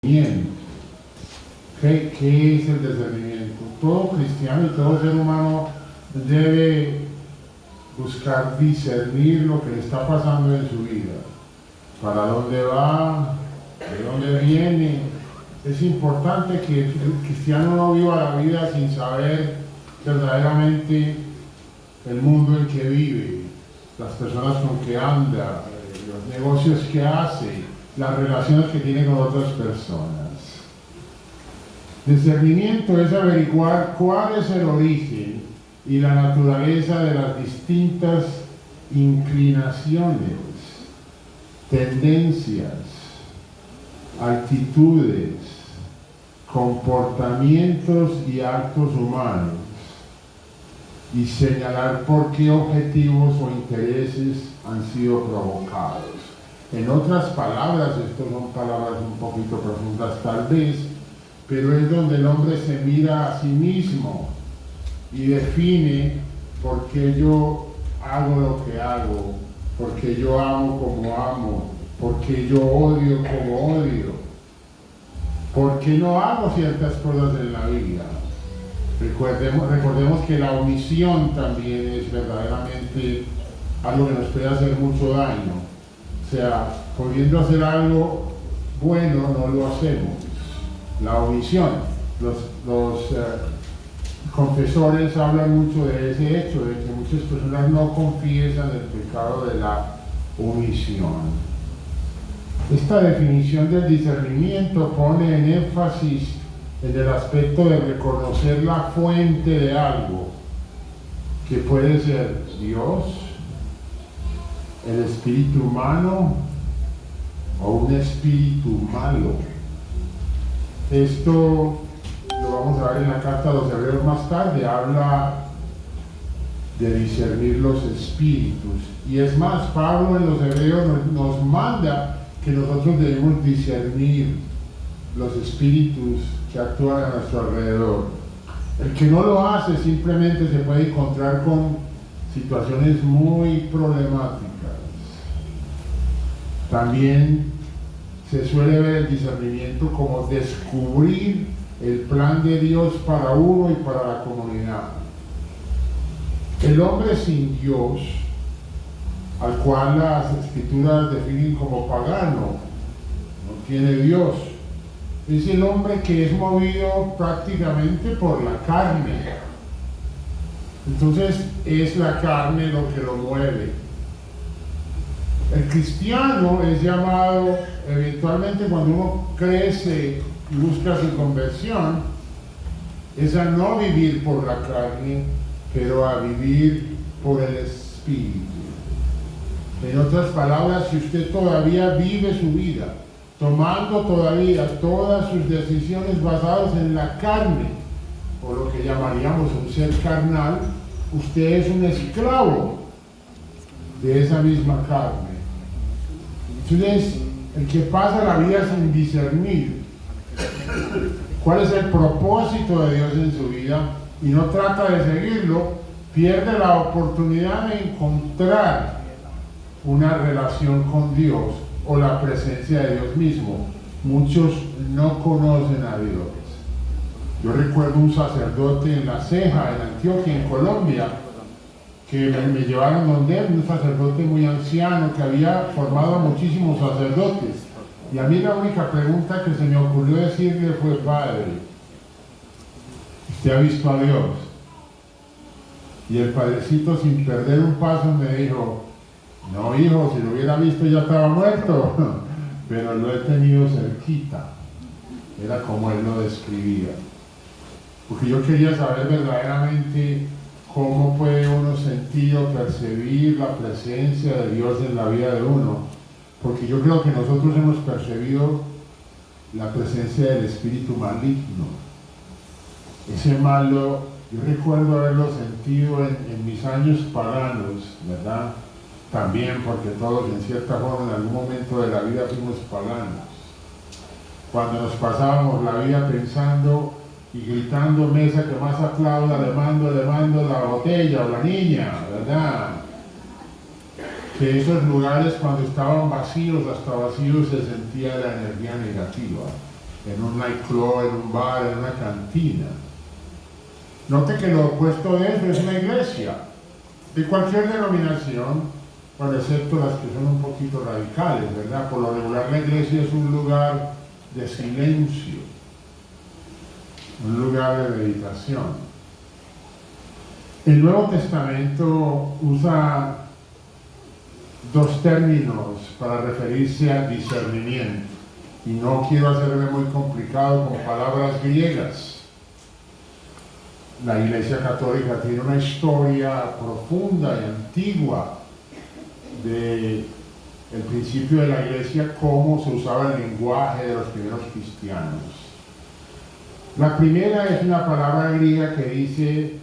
discernimiento. ¿Qué es el discernimiento? Todo cristiano y todo ser humano debe buscar discernir lo que le está pasando en su vida. ¿Para dónde va? ¿De dónde viene? Es importante que el cristiano no viva la vida sin saber verdaderamente el mundo en que vive, las personas con que anda, los negocios que hace, las relaciones que tiene con otras personas. Discernimiento es averiguar cuál es el origen y la naturaleza de las distintas inclinaciones, tendencias, actitudes, comportamientos y actos humanos, y señalar por qué objetivos o intereses han sido provocados. En otras palabras, estas son palabras un poquito profundas tal vez, pero es donde el hombre se mira a sí mismo y define por qué yo hago lo que hago, por qué yo amo como amo, por qué yo odio como odio, por qué no hago ciertas cosas en la vida. Recordemos que la omisión también es verdaderamente algo que nos puede hacer mucho daño. O sea, pudiendo hacer algo bueno, no lo hacemos. La omisión. Los confesores hablan mucho de ese hecho, de que muchas personas no confiesan el pecado de la omisión. Esta definición del discernimiento pone en énfasis en el aspecto de reconocer la fuente de algo, que puede ser Dios, el espíritu humano o un espíritu malo. Esto lo vamos a ver en la carta a los Hebreos más tarde, habla de discernir los espíritus. Y es más, Pablo en los Hebreos nos manda que nosotros debemos discernir los espíritus que actúan a nuestro alrededor. El que no lo hace simplemente se puede encontrar con situaciones muy problemáticas. También se suele ver el discernimiento como descubrir el plan de Dios para uno y para la comunidad. El hombre sin Dios, al cual las escrituras definen como pagano, no tiene Dios, es el hombre que es movido prácticamente por la carne. Entonces es la carne lo que lo mueve. El cristiano es llamado eventualmente, cuando uno crece y busca su conversión, es a no vivir por la carne, pero a vivir por el Espíritu. En otras palabras, si usted todavía vive su vida tomando todavía todas sus decisiones basadas en la carne, o lo que llamaríamos un ser carnal, usted es un esclavo de esa misma carne. Entonces, el que pasa la vida sin discernir cuál es el propósito de Dios en su vida y no trata de seguirlo, pierde la oportunidad de encontrar una relación con Dios o la presencia de Dios mismo. Muchos no conocen a Dios. Yo recuerdo un sacerdote en La Ceja, en Antioquia, en Colombia, que me llevaron donde él, un sacerdote muy anciano que había formado a muchísimos sacerdotes. Y a mí la única pregunta que se me ocurrió decirle fue: Padre, ¿usted ha visto a Dios? Y el padrecito, sin perder un paso, me dijo: no, hijo, si lo hubiera visto ya estaba muerto, pero lo he tenido cerquita. Era como él lo describía. Porque yo quería saber verdaderamente cómo puede uno sentir o percibir la presencia de Dios en la vida de uno. Porque yo creo que nosotros hemos percibido la presencia del espíritu maligno. Ese malo, yo recuerdo haberlo sentido en mis años paganos, ¿verdad? También porque todos en cierta forma en algún momento de la vida fuimos paganos. Cuando nos pasábamos la vida pensando y gritando: mesa que más aplauda, le mando la botella o la niña, ¿verdad? Que esos lugares, cuando estaban vacíos, hasta vacíos, se sentía la energía negativa. en un nightclub, en un bar, en una cantina. Note que lo opuesto de eso es una iglesia, de cualquier denominación, bueno, excepto las que son un poquito radicales, ¿verdad? Por lo regular la iglesia es un lugar de silencio, un lugar de meditación. El Nuevo Testamento usa dos términos para referirse al discernimiento, y no quiero hacerme muy complicado con palabras griegas. La Iglesia Católica tiene una historia profunda y antigua de el principio de la Iglesia, cómo se usaba el lenguaje de los primeros cristianos. La primera es una palabra griega que dice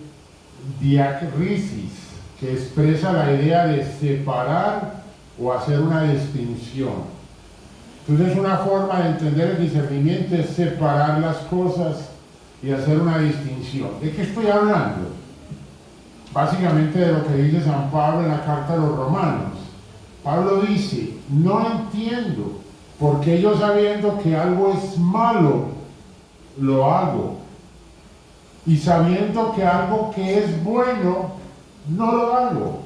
diakrisis, que expresa la idea de separar o hacer una distinción. Entonces, una forma de entender el discernimiento es separar las cosas y hacer una distinción. ¿De qué estoy hablando? Básicamente de lo que dice San Pablo en la carta a los Romanos. Pablo dice, no entiendo por qué yo, sabiendo que algo es malo, lo hago, y sabiendo que algo que es bueno, no lo hago.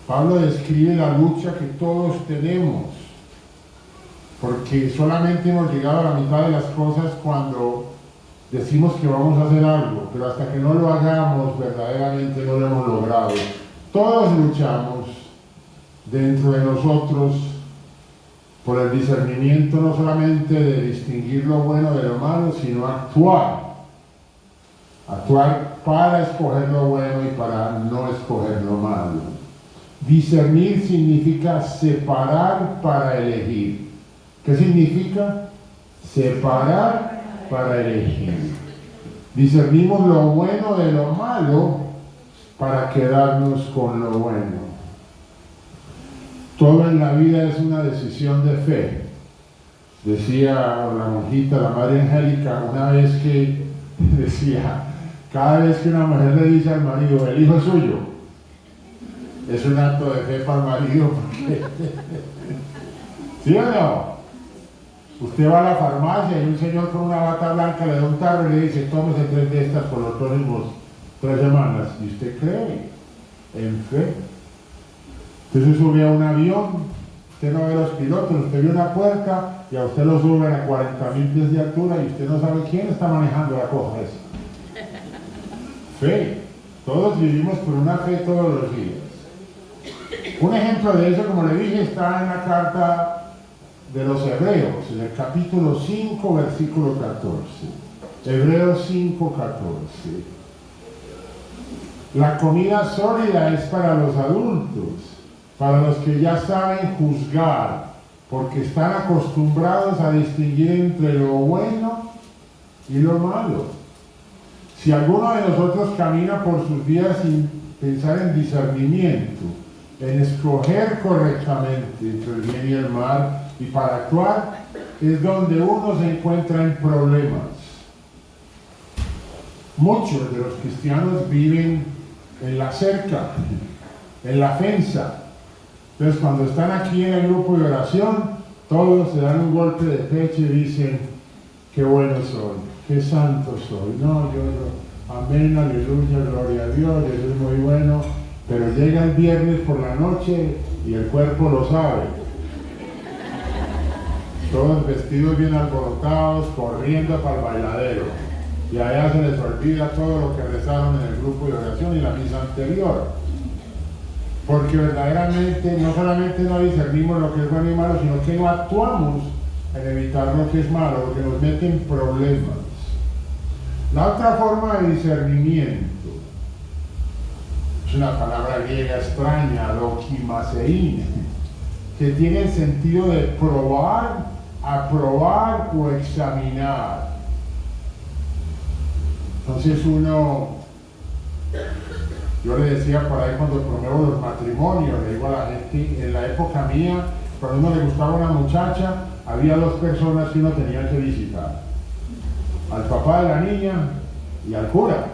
Pablo describe la lucha que todos tenemos, porque solamente hemos llegado a la mitad de las cosas cuando decimos que vamos a hacer algo, pero hasta que no lo hagamos, verdaderamente no lo hemos logrado. Todos luchamos dentro de nosotros por el discernimiento, no solamente de distinguir lo bueno de lo malo, sino actuar para escoger lo bueno y para no escoger lo malo. Discernir significa separar para elegir. ¿Qué significa? Separar para elegir. Discernimos lo bueno de lo malo para quedarnos con lo bueno. Todo en la vida es una decisión de fe. Decía la monjita, la Madre Angélica, una vez que decía, cada vez que una mujer le dice al marido, el hijo es suyo, es un acto de fe para el marido, porque ¿sí o no? Usted va a la farmacia y un señor con una bata blanca le da un tarro y le dice, tómese 3 de estas por los próximos 3 semanas. Y usted cree en fe. Entonces sube a un avión, usted no ve los pilotos, usted ve una puerta y a usted lo suben a 40.000 pies de altura y usted no sabe quién está manejando la cosa esa. Fe. Todos vivimos por una fe todos los días. Un ejemplo de eso, como le dije, está en la carta de los Hebreos, en el capítulo 5, versículo 14. Hebreos 5, 14. La comida sólida es para los adultos, para los que ya saben juzgar, porque están acostumbrados a distinguir entre lo bueno y lo malo. Si alguno de nosotros camina por sus días sin pensar en discernimiento, en escoger correctamente entre el bien y el mal, y para actuar, es donde uno se encuentra en problemas. Muchos de los cristianos viven en la cerca, en la fensa. Entonces, cuando están aquí en el grupo de oración, todos se dan un golpe de pecho y dicen, qué bueno soy, qué santo soy. No, yo, amén, aleluya, gloria a Dios, eso es muy bueno. Pero llega el viernes por la noche y el cuerpo lo sabe. Todos vestidos bien alborotados, corriendo para el bailadero. Y allá se les olvida todo lo que rezaron en el grupo de oración y la misa anterior. Porque verdaderamente no solamente no discernimos lo que es bueno y malo, sino que no actuamos en evitar lo que es malo, porque nos mete en problemas. La otra forma de discernimiento es una palabra griega extraña, dokimasein, que tiene el sentido de probar, aprobar o examinar. Entonces yo le decía por ahí cuando promuevo los matrimonios, le digo a la gente, en la época mía, cuando a uno le gustaba una muchacha, había 2 personas que uno tenía que visitar: al papá de la niña y al cura.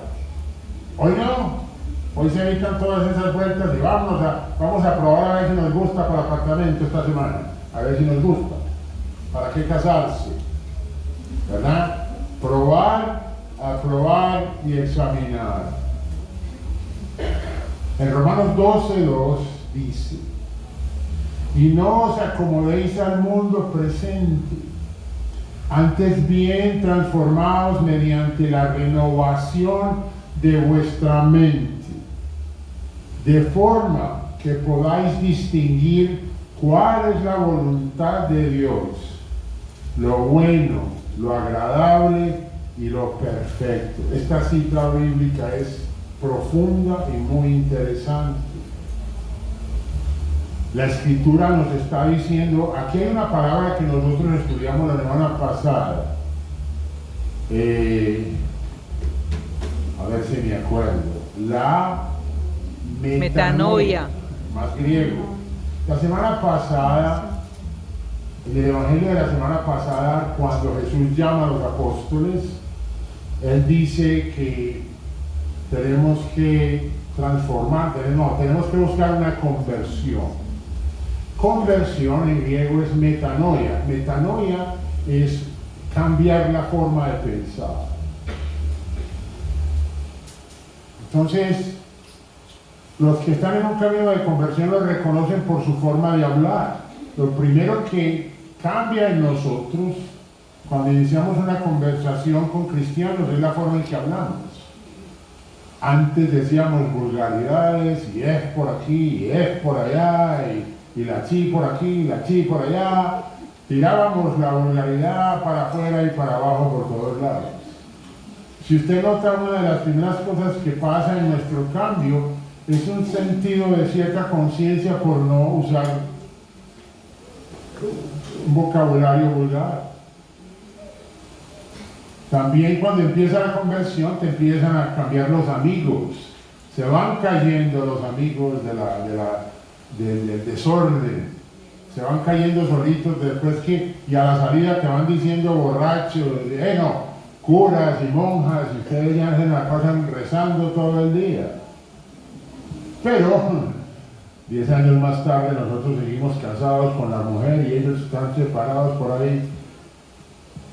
Hoy no, hoy se evitan todas esas vueltas y vamos a probar a ver si nos gusta para el apartamento esta semana, a ver si nos gusta. ¿Para qué casarse? y examinar. En Romanos 12:2 dice: y no os acomodéis al mundo presente, antes bien transformaos mediante la renovación de vuestra mente, de forma que podáis distinguir cuál es la voluntad de Dios, lo bueno, lo agradable y lo perfecto. Esta cita bíblica es profunda y muy interesante. La Escritura nos está diciendo, aquí hay una palabra que nosotros estudiamos la semana pasada, a ver si me acuerdo, la metanoia, más griego. La semana pasada, en el Evangelio de la semana pasada, cuando Jesús llama a los apóstoles, Él dice que tenemos que transformar, tenemos que buscar una conversión. Conversión en griego es metanoia. Metanoia es cambiar la forma de pensar. Entonces, los que están en un camino de conversión lo reconocen por su forma de hablar. Lo primero que cambia en nosotros cuando iniciamos una conversación con cristianos es la forma en que hablamos. Antes decíamos vulgaridades, y es por aquí, y es por allá, y la chi por aquí, y la chi por allá. Tirábamos la vulgaridad para afuera y para abajo por todos lados. Si usted nota, una de las primeras cosas que pasa en nuestro cambio es un sentido de cierta conciencia por no usar un vocabulario vulgar. También cuando empieza la conversión te empiezan a cambiar los amigos, se van cayendo los amigos del desorden, se van cayendo solitos después y a la salida te van diciendo borrachos, curas y monjas, y ustedes ya se la pasan rezando todo el día. Pero 10 años más tarde nosotros seguimos casados con la mujer y ellos están separados por ahí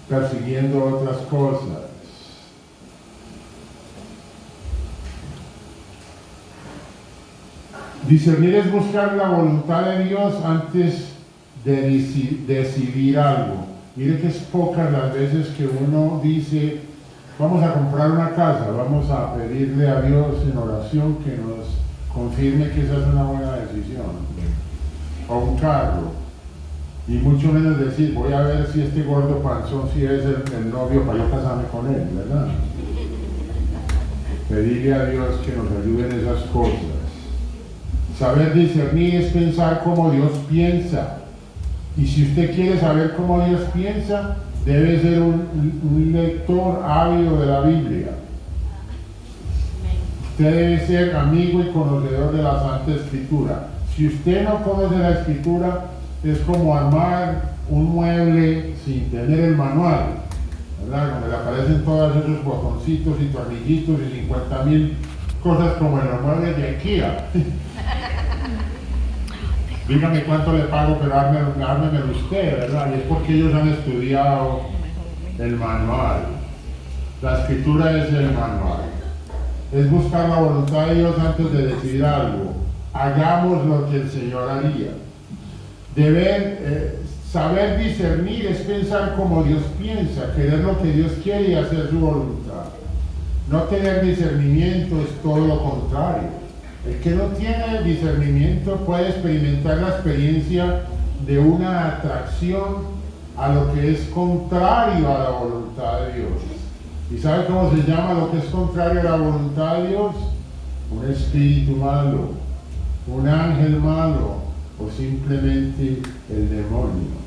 persiguiendo otras cosas. Discernir es buscar la voluntad de Dios antes de decidir algo. Mire que es pocas las veces que uno dice, vamos a comprar una casa, vamos a pedirle a Dios en oración que nos confirme que esa es una buena decisión, o un carro, y mucho menos decir, voy a ver si este gordo panzón si es el novio para yo casarme con él, ¿verdad? Pedirle a Dios que nos ayude en esas cosas. Saber discernir es pensar como Dios piensa, y si usted quiere saber cómo Dios piensa, debe ser un lector ávido de la Biblia. Usted debe ser amigo y conocedor de la Santa Escritura. Si usted no conoce la Escritura, es como armar un mueble sin tener el manual, ¿verdad? Donde le aparecen todos esos botoncitos y tornillitos y 50,000 cosas como en los muebles de IKEA. Dígame cuánto le pago, pero ármemelo usted, ¿verdad? Y es porque ellos han estudiado el manual. La Escritura es el manual. Es buscar la voluntad de Dios antes de decidir algo. Hagamos lo que el Señor haría. Saber discernir es pensar como Dios piensa, querer lo que Dios quiere y hacer su voluntad. No tener discernimiento es todo lo contrario. El que no tiene discernimiento puede experimentar la experiencia de una atracción a lo que es contrario a la voluntad de Dios. ¿Y sabe cómo se llama lo que es contrario a la voluntad de Dios? Un espíritu malo, un ángel malo, o simplemente el demonio.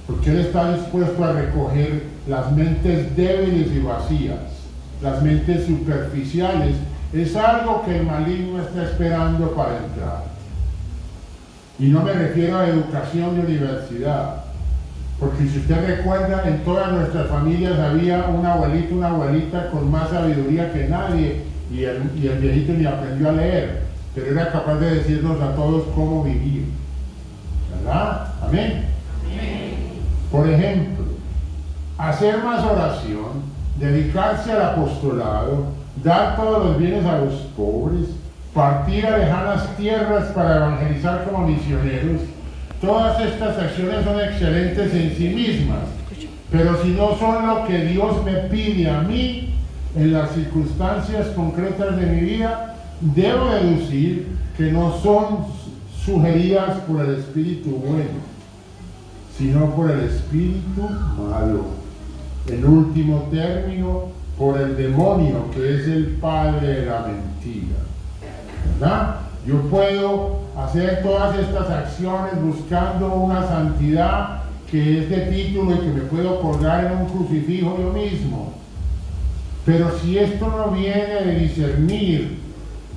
Porque Él está dispuesto a recoger las mentes débiles y vacías, las mentes superficiales. Es algo que el maligno está esperando para entrar. Y no me refiero a educación de universidad, porque si usted recuerda, en todas nuestras familias había un abuelito, una abuelita con más sabiduría que nadie, y el viejito ni aprendió a leer, pero era capaz de decirnos a todos cómo vivir, ¿verdad? Amén. Amén. Por ejemplo, hacer más oración, dedicarse al apostolado, dar todos los bienes a los pobres, partir a lejanas tierras para evangelizar como misioneros. Todas estas acciones son excelentes en sí mismas, pero si no son lo que Dios me pide a mí en las circunstancias concretas de mi vida, debo deducir que no son sugeridas por el espíritu bueno, sino por el espíritu malo. En último término, por el demonio, que es el padre de la mentira. ¿Verdad? Yo puedo hacer todas estas acciones buscando una santidad que es de título y que me puedo colgar en un crucifijo yo mismo. Pero si esto no viene de discernir,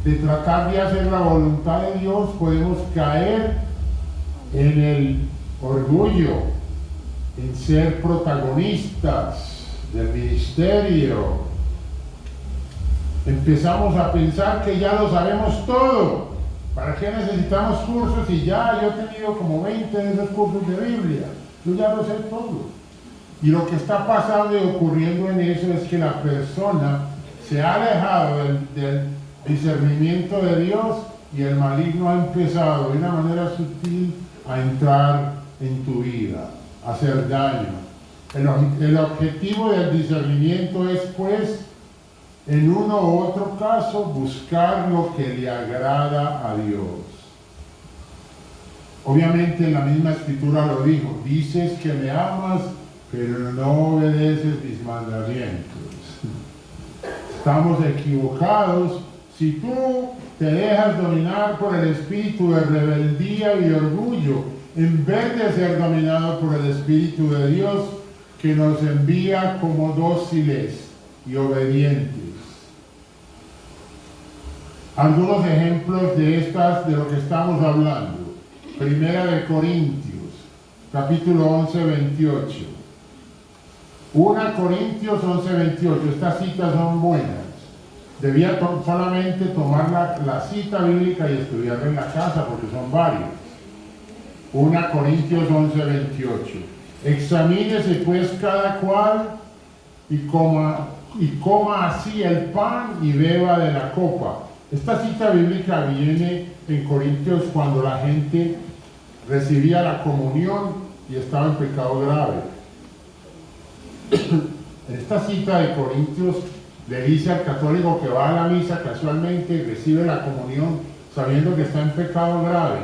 de tratar de hacer la voluntad de Dios, podemos caer en el orgullo, en ser protagonistas del ministerio. Empezamos a pensar que ya lo sabemos todo. ¿Para qué necesitamos cursos? Y ya yo he tenido como 20 de esos cursos de Biblia. Yo ya lo sé todo. Y lo que está pasando y ocurriendo en eso es que la persona se ha alejado del discernimiento de Dios y el maligno ha empezado de una manera sutil a entrar en tu vida, a hacer daño. El objetivo del discernimiento es, pues, en uno u otro caso, buscar lo que le agrada a Dios. Obviamente en la misma escritura lo dijo, dices que me amas, pero no obedeces mis mandamientos. Estamos equivocados si tú te dejas dominar por el espíritu de rebeldía y de orgullo, en vez de ser dominado por el espíritu de Dios, que nos envía como dóciles y obedientes. Algunos ejemplos de lo que estamos hablando. Primera de Corintios, capítulo 11, 28. 1 Corintios 11, 28. Estas citas son buenas. Debía solamente tomar la cita bíblica y estudiarla en la casa, porque son varias. 1 Corintios 11, 28. Examínese pues cada cual y coma así el pan y beba de la copa. Esta cita bíblica viene en Corintios cuando la gente recibía la comunión y estaba en pecado grave. Esta cita de Corintios le dice al católico que va a la misa casualmente y recibe la comunión sabiendo que está en pecado grave.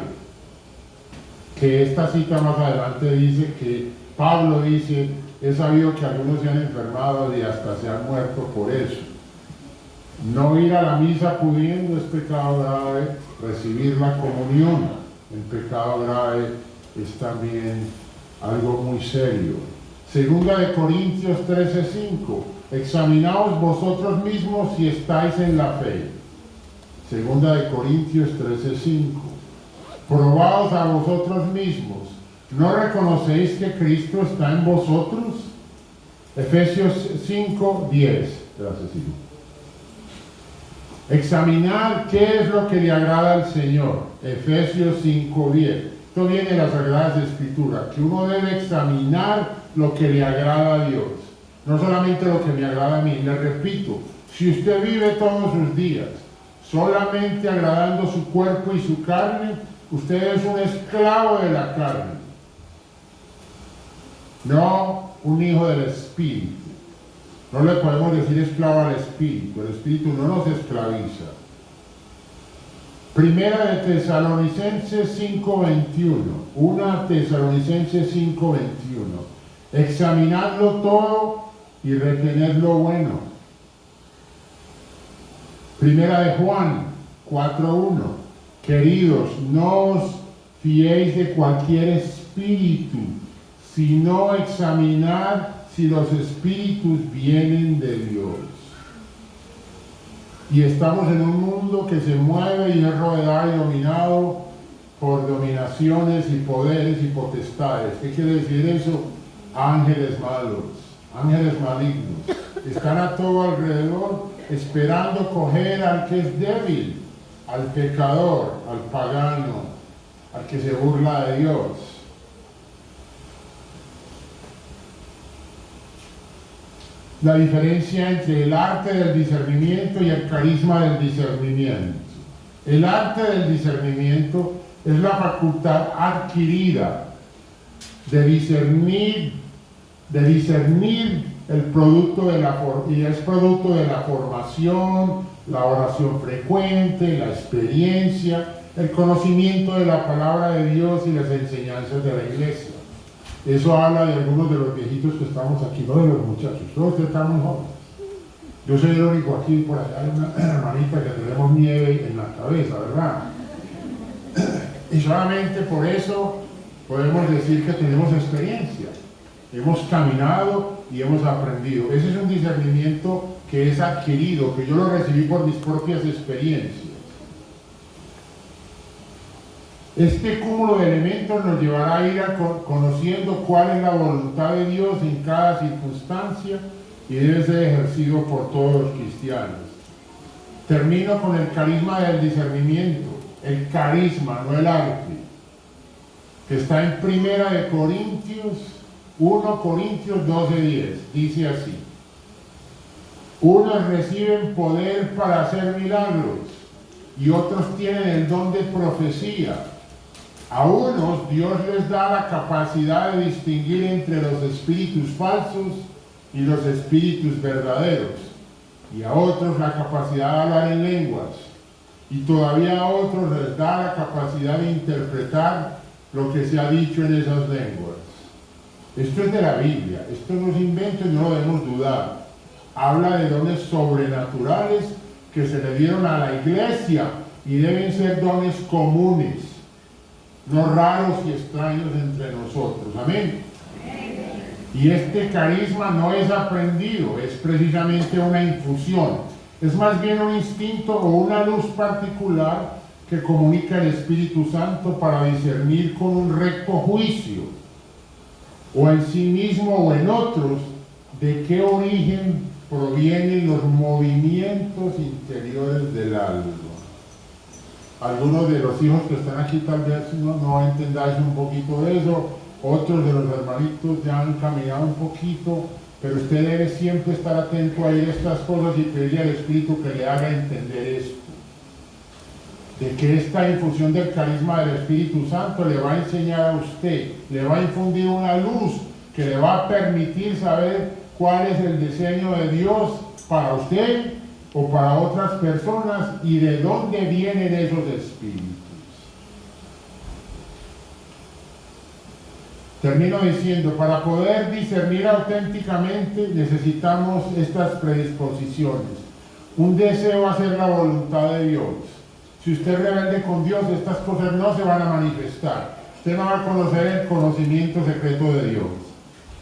Que esta cita más adelante dice que Pablo dice, he sabido que algunos se han enfermado y hasta se han muerto por eso. No ir a la misa pudiendo es pecado grave, recibir la comunión en pecado grave es también algo muy serio. Segunda de Corintios 13:5, examinaos vosotros mismos si estáis en la fe. Segunda de Corintios 13:5, probaos a vosotros mismos, ¿no reconocéis que Cristo está en vosotros? Efesios 5:10, gracias hijo. Examinar qué es lo que le agrada al Señor. Efesios 5:10. Esto viene de las Sagradas Escrituras, que uno debe examinar lo que le agrada a Dios. No solamente lo que me agrada a mí. Le repito, si usted vive todos sus días solamente agradando su cuerpo y su carne, usted es un esclavo de la carne, no un hijo del Espíritu. No le podemos decir esclavo al Espíritu. El Espíritu no nos esclaviza. Primera de Tesalonicenses 5:21. 1 Tesalonicenses 5:21. Examinadlo todo y retened lo bueno. Primera de Juan 4:1. Queridos, no os fiéis de cualquier espíritu, sino examinad si los espíritus vienen de Dios. Y estamos en un mundo que se mueve y es rodeado y dominado por dominaciones y poderes y potestades. ¿Qué quiere decir eso? Ángeles malos, ángeles malignos. Están a todo alrededor esperando coger al que es débil, al pecador, al pagano, al que se burla de Dios. la diferencia entre el arte del discernimiento y el carisma del discernimiento. El arte del discernimiento es la facultad adquirida de discernir el producto y es producto de la formación, la oración frecuente, la experiencia, el conocimiento de la palabra de Dios y las enseñanzas de la iglesia. Eso habla de algunos de los viejitos que estamos aquí, no de los muchachos, todos estamos jóvenes. Yo soy el único aquí, por allá hay una hermanita que tenemos nieve en la cabeza, ¿verdad? Y solamente por eso podemos decir que tenemos experiencia. Hemos caminado y hemos aprendido. Ese es un discernimiento que es adquirido, que yo lo recibí por mis propias experiencias. Este cúmulo de elementos nos llevará a ir conociendo cuál es la voluntad de Dios en cada circunstancia y debe ser ejercido por todos los cristianos. Termino con el carisma del discernimiento, el carisma, no el arte, que está en 1 Corintios 12:10, dice así: unos reciben poder para hacer milagros y otros tienen el don de profecía. A unos Dios les da la capacidad de distinguir entre los espíritus falsos y los espíritus verdaderos, y a otros la capacidad de hablar en lenguas, y todavía a otros les da la capacidad de interpretar lo que se ha dicho en esas lenguas. Esto es de la Biblia, esto no es invento y no lo debemos dudar. Habla de dones sobrenaturales que se le dieron a la iglesia y deben ser dones comunes, no raros y extraños entre nosotros. Amén. Y este carisma no es aprendido, es precisamente una infusión. Es más bien un instinto o una luz particular que comunica el Espíritu Santo para discernir con un recto juicio, o en sí mismo o en otros, de qué origen provienen los movimientos interiores del alma. Algunos de los hijos que están aquí tal vez no entendáis un poquito de eso, otros de los hermanitos ya han caminado un poquito, pero usted debe siempre estar atento a ir a estas cosas y pedirle al Espíritu que le haga entender esto. De que esta infusión del carisma del Espíritu Santo le va a enseñar a usted, le va a infundir una luz que le va a permitir saber cuál es el diseño de Dios para usted o para otras personas y de dónde vienen esos espíritus. Termino diciendo, para poder discernir auténticamente necesitamos estas predisposiciones. Un deseo a hacer la voluntad de Dios. Si usted es rebelde con Dios, estas cosas no se van a manifestar. Usted no va a conocer el conocimiento secreto de Dios.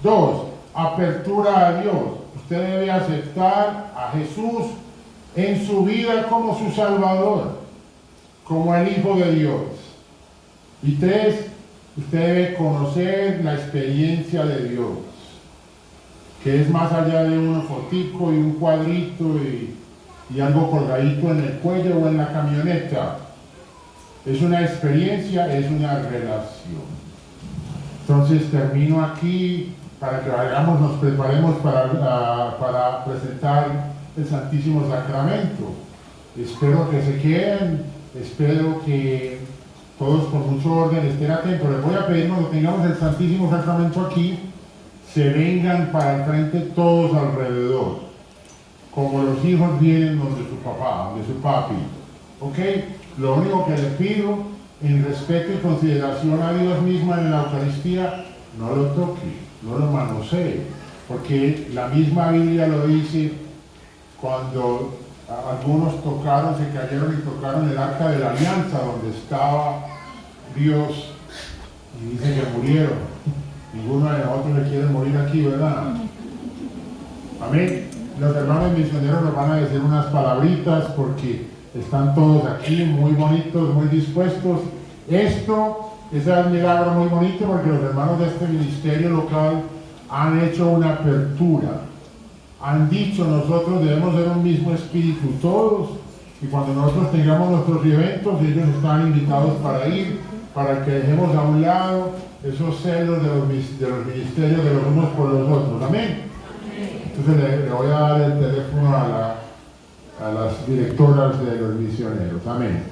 2, apertura a Dios. Usted debe aceptar a Jesús en su vida como su Salvador, como el Hijo de Dios. Y 3, usted debe conocer la experiencia de Dios, que es más allá de un fotico y un cuadrito y algo colgadito en el cuello o en la camioneta. Es una experiencia, es una relación. Entonces termino aquí para que nos preparemos para presentar el Santísimo Sacramento. Espero que se queden, espero que todos con mucho orden estén atentos. Les voy a pedir cuando tengamos el Santísimo Sacramento aquí, se vengan para el frente todos alrededor, como los hijos vienen donde su papá, donde su papi. ¿Ok? Lo único que les pido, en respeto y consideración a Dios mismo en la Eucaristía, no lo toque, no lo manosee, porque la misma Biblia lo dice. Cuando algunos se cayeron y tocaron el arca de la alianza donde estaba Dios, y dicen que murieron. Ninguno de nosotros le quiere morir aquí, ¿verdad? Amén. Los hermanos misioneros nos van a decir unas palabritas porque están todos aquí muy bonitos, muy dispuestos. Esto es un milagro muy bonito porque los hermanos de este ministerio local han hecho una apertura. Han dicho, nosotros debemos ser un mismo espíritu todos, y cuando nosotros tengamos nuestros eventos, ellos están invitados para ir, para que dejemos a un lado esos celos de los ministerios de los unos por los otros. Amén. Entonces le voy a dar el teléfono a las directoras de los misioneros. Amén.